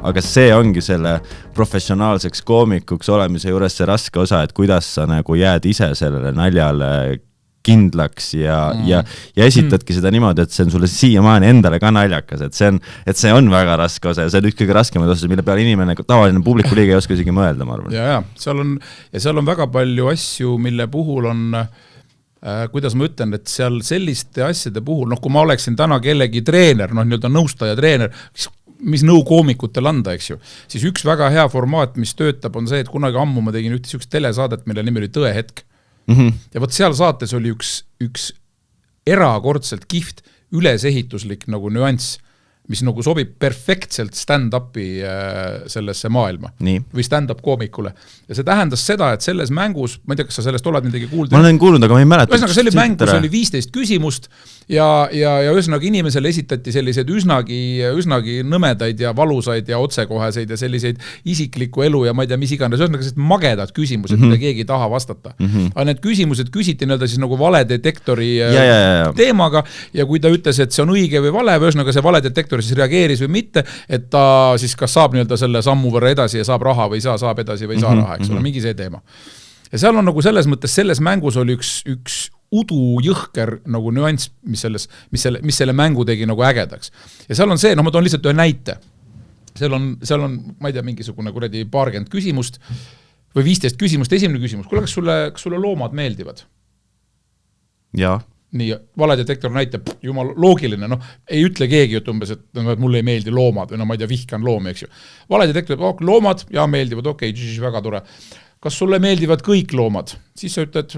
aga see ongi selle professionaalseks koomikuks olemise juures see raske osa, et kuidas sa nagu jääd ise sellele naljale kindlaks ja esitadki seda niimoodi, et see on sulle siiamaani endale ka naljakas, et see on väga raske osa ja see on üks kõige raskemaid osa, mille peale inimene, tavaline publiku liige ei oska isegi mõelda, ma arvan. Ja seal on väga palju asju, mille puhul on, kuidas ma ütlen, et seal selliste asjade puhul, kui ma oleksin täna kellegi treener, nii-öelda nõustaja treener, mis nõu koomikutel anda, eks ju, siis üks väga hea formaat, mis töötab, on see, et kunagi ammu ma tegin üks telesaadet, mille nimi oli Tõehetk. Ja võt seal saates oli üks erakordselt kihvt ülesehituslik nagu nüanss, mis nagu sobib perfektselt stand-upi sellesse maailma. Nii. Või stand-up koomikule. Ja see tähendas seda, et selles mängus, ma ei tea, kas sa sellest oled midagi kuulda? Ma olen kuulnud, aga ma ei mäleta. Ühesõnaga, selle mängus oli 15 küsimust ja ühesõnaga inimesele esitati selliseid üsnagi nõmedaid ja valusaid ja otsekoheseid ja selliseid isikliku elu ja ma ei tea, mis iganes. Ühesõnaga, sellised magedad küsimused, mida keegi ei taha vastata. Aga need küsimused küsiti nii-öelda siis nagu valedetektori teemaga ja kui ta ütles, et see on õige või vale, ühesõnaga see valedetektor siis reageeris või mitte, et ta siis kas saab nii-öelda selle sammu võrra edasi ja saab raha või saab edasi või ei saa raha, eks ole, mingi see teema. Ja seal on nagu selles mõttes, selles mängus oli üks udujõhker nagu nüanss, mis selle mängu tegi nagu ägedaks. Ja seal on see, ma toon lihtsalt ühe näite. Seal on, ma ei tea, mingisugune kuradi 20 küsimust või 15 küsimust, esimene küsimus. Kuule, kas sulle loomad meeldivad? Jaa. Nii, valedetektor näitab, jumal loogiline, ei ütle keegi, et umbes, et mulle ei meeldi loomad või ma ei tea, vihkan loomi, eks ju. Valedetektor, loomad, meeldivad, väga tore. Kas sulle meeldivad kõik loomad? Siis sa ütled,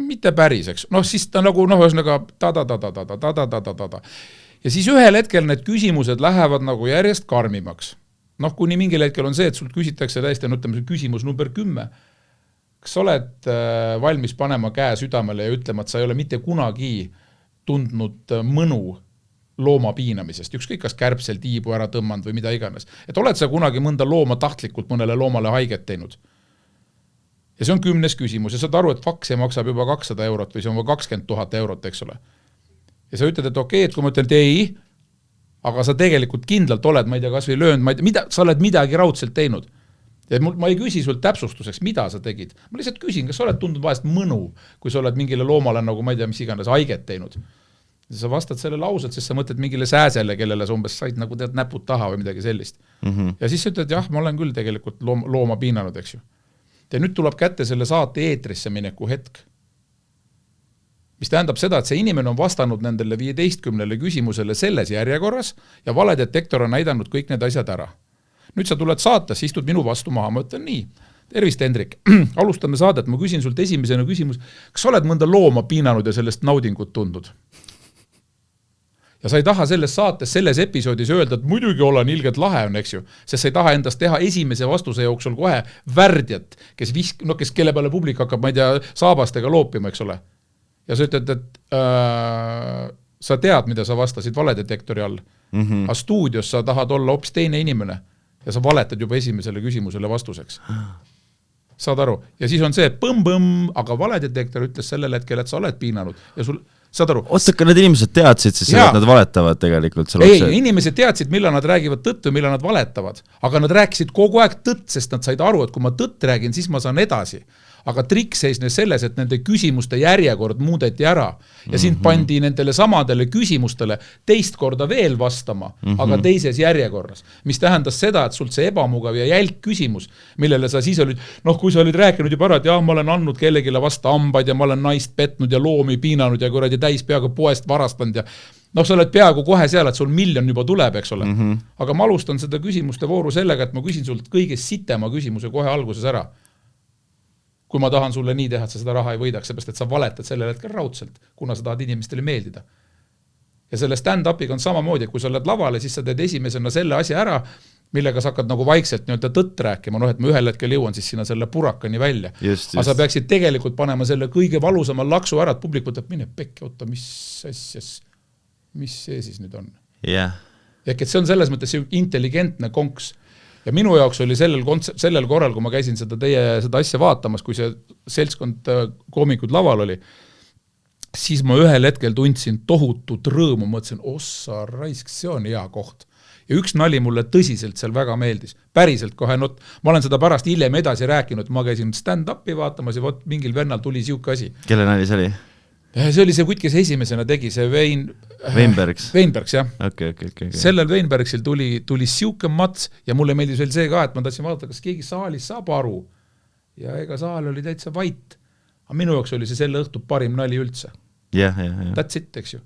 mitte päris, eks. Siis ta nagu, ühesõnaga, ta. Ja siis ühel hetkel need küsimused lähevad nagu järjest karmimaks. Kuni mingil hetkel on see, et sult küsitakse täiesti, ütleme, küsimus number 10. Kas sa oled valmis panema käe südamele ja ütlema, et sa ei ole mitte kunagi tundnud mõnu looma piinamisest, ükskõik kas kärbsel tiibu ära tõmmanud või mida iganes. Et oled sa kunagi mõnda looma tahtlikult mõnele loomale haiget teinud? Ja see on 10. küsimus ja saad aru, et faks maksab juba 200 eurot või see on 20 000 eurot, eks ole. Ja sa ütled, et okei, et kui ma ütlen, et ei, aga sa tegelikult kindlalt oled, ma ei tea, kas või löönud, sa oled midagi raudselt teinud. Ja ma ei küsi sult täpsustuseks, mida sa tegid. Ma lihtsalt küsin, kas sa oled tundnud vahest mõnu, kui sa oled mingile loomale nagu, ma ei tea, mis iganes haiget teinud. Ja sa vastad selle laused, sest sa mõtled mingile sääsele, kellele sa umbes said nagu tead näpud taha või midagi sellist. Ja siis sa ütled, jah, ma olen küll tegelikult looma piinanud, eks ju. Ja nüüd tuleb kätte selle saate eetrisse mineku hetk. Mis tähendab seda, et see inimene on vastanud nendele 15 küsimusele selles järjekorras ja valedetektor on näidanud kõik need asjad ära. Nüüd sa tuled saates, istud minu vastu maha, ma ütlen nii. Tervist, Hendrik. Alustame saadet, ma küsin sult esimesena küsimus, kas sa oled mõnda looma piinanud ja sellest naudingut tundnud? Ja sa ei taha selles saates, selles episoodis öelda, et muidugi olen ilgelt lahe on, eks ju, sest sa ei taha endast teha esimese vastuse jooksul kohe värdjat, kes kelle peale publik hakkab, ma ei tea, saabastega loopima, eks ole. Ja sa ütled, et sa tead, mida sa vastasid valedetektori all. A stuudios sa tahad olla hoopis teine inimene. Ja sa valetad juba esimesele küsimusele vastuseks. Saad aru? Ja siis on see, põmm, aga valedetektor ütles sellel hetkel, et sa oled piinanud. Ja sul, saad aru? Otsaka, need inimesed teadsid siis, et nad valetavad tegelikult. Ei, inimesed teadsid, millal nad räägivad tõtt või millal nad valetavad. Aga nad rääkisid kogu aeg tõtt, sest nad said aru, et kui ma tõtt räägin, siis ma saan edasi. Aga trik seisnes selles, et nende küsimuste järjekord muudeti ära. Ja siin pandi nendele samadele küsimustele teist korda veel vastama, aga teises järjekorras. Mis tähendas seda, et sult see ebamugav ja jälk küsimus, millele sa siis olid, kui sa olid rääkinud juba ära, et jah, ma olen andnud kellegile vasta hambaid ja ma olen naist petnud ja loomi piinanud ja kuradi täis peaaegu poest varastanud ja sa oled peaaegu kohe seal, et sul 1 miljon juba tuleb, eks ole. Aga ma alustan seda küsimuste vooru sellega, et ma küsin sult kõige sitema küsimuse kohe alguses ära. Kui ma tahan sulle nii teha, et sa seda raha ei võidaks, seepärast, et sa valetad sellel hetkel raudselt, kuna sa tahad inimestele meeldida. Ja selle stand-upiga on samamoodi, et kui sa oled lavale, siis sa teed esimesena selle asja ära, millega sa hakkad nagu vaikselt nii-öelda tõtt rääkima, et ma ühel hetkel jõuan siis sinna selle purakani välja. Aga sa peaksid tegelikult panema selle kõige valusama laksu ära, et publik võtab mine pekki, oota, mis see siis nüüd on. Ehk et see on selles mõttes intelligentne konks. Ja minu jaoks oli sellel korral, kui ma käisin seda asja vaatamas, kui see seltskond koomikud laval oli, siis ma ühel hetkel tundsin tohutut rõõmu, mõtlesin, ossa raisk, see on hea koht. ja üks nali mulle tõsiselt seal väga meeldis. Päriselt kohe, ma olen seda pärast hiljem edasi rääkinud, ma käisin stand-upi vaatamas ja võt mingil vennal tuli siuke asi. Kelle nali see oli? See oli see kutt, kes esimesena tegi, see Weinbergs, jah. Okay. Sellel Weinbergsil tuli siuke mats ja mulle meeldis veel see ka, et ma tahtsin vaadata, kas keegi saalis saab aru. Ja ega saal oli täitsa vait. Aga minu jaoks oli see selle õhtu parim nali üldse. Yeah. That's it, eks ju.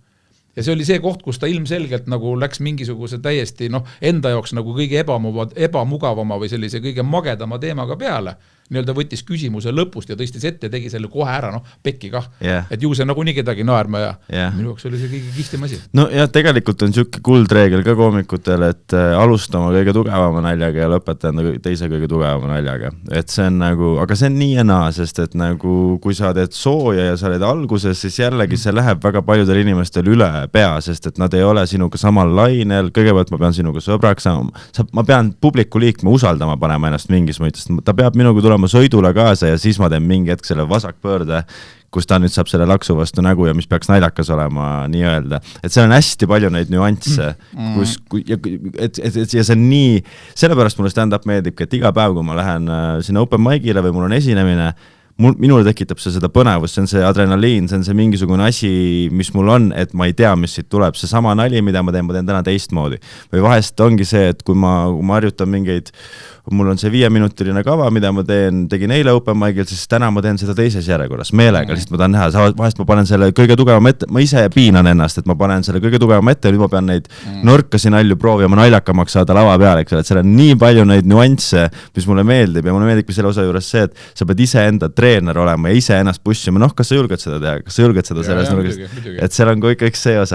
Ja see oli see koht, kus ta ilmselgelt nagu läks mingisuguse täiesti enda jaoks nagu kõige ebamugavama või sellise kõige magedama teemaga peale. Nii-öelda võttis küsimuse lõpust ja tõstis ette ja tegi selle kohe ära, pekki kah. Yeah. Et ju see nagu nii kedagi naerma ja minu jaoks oli see kõige kistim asi. No ja tegelikult on siuke kuldreegel ka koomikutel, et alustama kõige tugevama naljaga ja lõpetama teise kõige tugevama naljaga. Et see on nagu, aga see on nii ja naa, sest et nagu kui sa teed sooja ja sa oled alguses, siis jällegi see läheb väga paljudel inimestel üle pea, sest et nad ei ole sinuga samal lainel, kõigepealt ma pean sinuga sõbraks saama, ma pean publiku liikme usaldama panema ennast mingis mõttes, ta peab minuga tulema sõidule kaasa ja siis ma teen mingi hetk selle vasakpöörde, kus ta nüüd saab selle laksu vastu nägu ja mis peaks naljakas olema nii öelda. Et seal on hästi palju neid nüansse, ja see on nii, sellepärast mulle stand-up meeldibki, et iga päev, kui ma lähen sinna open mic'ile või mul on esinemine, minule tekitab see seda põnevust, see on see adrenaliin, see on see mingisugune asi, mis mul on, et ma ei tea, mis siit tuleb. See sama nali, mida ma teen täna teistmoodi. Või vahest ongi see, et kui ma harjutan mingeid, mul on see 5-minutiline kava, mida ma tegin eile open mic'il, siis täna ma teen seda teises järjekorras, meelega, lihtsalt ma tahan näha, vahest ma panen selle kõige tugevama ette, ma ise piinan ennast, et ma panen selle kõige tugevama ette ja nüüd ma pean neid norkasi nalju proovima naljakamaks saada lava peale, et seal on nii palju neid nüansse, mis mulle meeldib ja mulle meeldib selle osa juures see, et sa pead ise enda treener olema ja ise ennast pushima, kas sa julged seda teha, kas sa julged seda selles nurgast, et seal on kõik see osa.